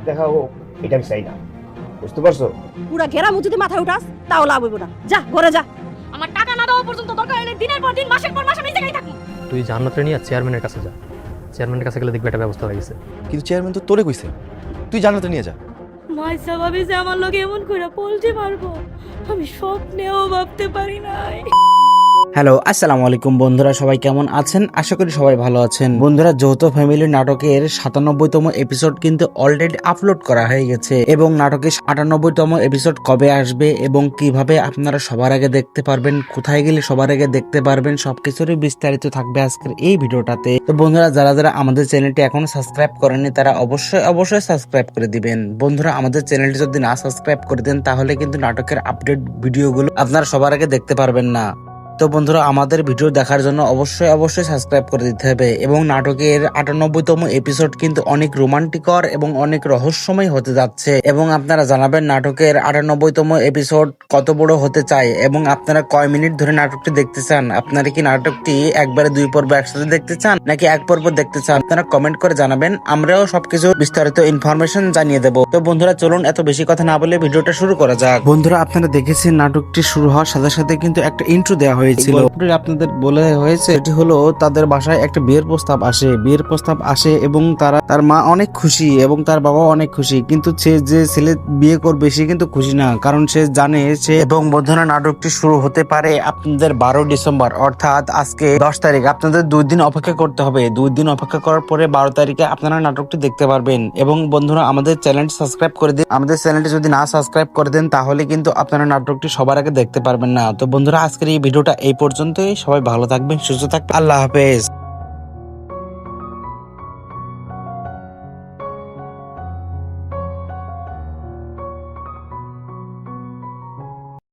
দেখা হোক, এটা আমি চাই না, বুঝতে পারছো? পুরা ঘেরামু যদি মাথায় উঠাস তাও লাভ হইব না। যা ঘরে যা। আমার টাকা না দেওয়া পর্যন্ত দরকার হলে দিনের পর দিন মাসের পর মাস আমি এই জায়গায় থাকি। তুই জান্নাতরে নিয়ে চেয়ারম্যানের কাছে যা। চেয়ারম্যানের কাছে গেলে দেখবে একটা ব্যবস্থা হয়ে গেছে। কিন্তু চেয়ারম্যান তো তোরে কইছে তুই জান্নাতে নিয়ে যা। মাইসা ভাবি যে আমার লগে এমন করে পলটে মারবো আমি স্বপ্নেও ভাবতে পারি নাই। হ্যালো, আসসালামু আলাইকুম বন্ধুরা, সবাই কেমন আছেন? আশা করি সবাই ভালো আছেন। বন্ধুরা, যৌথ ফ্যামিলি নাটকের 97তম এপিসোড কিন্তু অলরেডি আপলোড করা হয়ে গেছে এবং নাটকের 98তম এপিসোড কবে আসবে এবং কিভাবে আপনারা সবার আগে দেখতে পারবেন, কোথায় গেলে সবার আগে দেখতে পারবেন, সবকিছুরই বিস্তারিত থাকবে আজকের এই ভিডিওটাতে। তো বন্ধুরা, যারা যারা আমাদের চ্যানেলটি এখনো সাবস্ক্রাইব করেনি তারা অবশ্যই সাবস্ক্রাইব করে দিবেন। বন্ধুরা, আমাদের চ্যানেলটি যদি না সাবস্ক্রাইব করে দেন তাহলে কিন্তু নাটকের আপডেট ভিডিওগুলো আপনারা সবার আগে দেখতে পারবেন না। তো বন্ধুরা, আমাদের ভিডিও দেখার জন্য অবশ্যই সাবস্ক্রাইব করে দিতে হবে এবং নাটকের 98তম এপিসোড কিন্তু অনেক রোমান্টিকর এবং অনেক রহস্যময় হতে যাচ্ছে এবং আপনারা জানাবেন নাটকের 98তম এপিসোড কত বড় হতে চায় এবং আপনারা কয় মিনিট ধরে নাটকটি দেখতে চান। আপনারা কি নাটকটি একবারে 2 পর্ব একসাথে দেখতে চান নাকি 1 পর্ব দেখতে চান? আপনারা কমেন্ট করে জানাবেন, আমরাও সবকিছু বিস্তারিত ইনফরমেশন জানিয়ে দেবো। তো বন্ধুরা, চলুন এত বেশি কথা না বলে ভিডিওটা শুরু করা যাক। বন্ধুরা, আপনারা দেখেছেন নাটকটি শুরু হওয়ার সাথে সাথে কিন্তু একটা ইন্ট্রো দেওয়া হয়েছিল। আপনাদের বলে হয়েছে এটি হলো তাদের বাসায় একটা বিয়ের প্রস্তাব আসে এবং তার মা অনেক খুশি এবং তার বাবা অনেক খুশি, কিন্তু সে যে ছেলে বিয়ে করবে সে কিন্তু খুশি না, কারণ সে জানে সে এবং বন্ধুরা নাটকটি শুরু হতে পারে আপনাদের 12 ডিসেম্বর, অর্থাৎ আজকে 10 তারিখ। আপনাদের 2 দিন অপেক্ষা করতে হবে। 2 দিন অপেক্ষা করার পরে 12 তারিখে আপনারা নাটকটি দেখতে পারবেন। এবং বন্ধুরা, আমাদের চ্যানেলটি সাবস্ক্রাইব করে দিন। আমাদের চ্যানেলটি যদি না সাবস্ক্রাইব করে দেন তাহলে কিন্তু আপনারা নাটকটি সবার আগে দেখতে পারবেন না। তো বন্ধুরা, আজকের এই ভিডিওটা এই পর্যন্তই। সবাই ভালো থাকবেন, সুস্থ থাকবেন, আল্লাহ হাফেজ।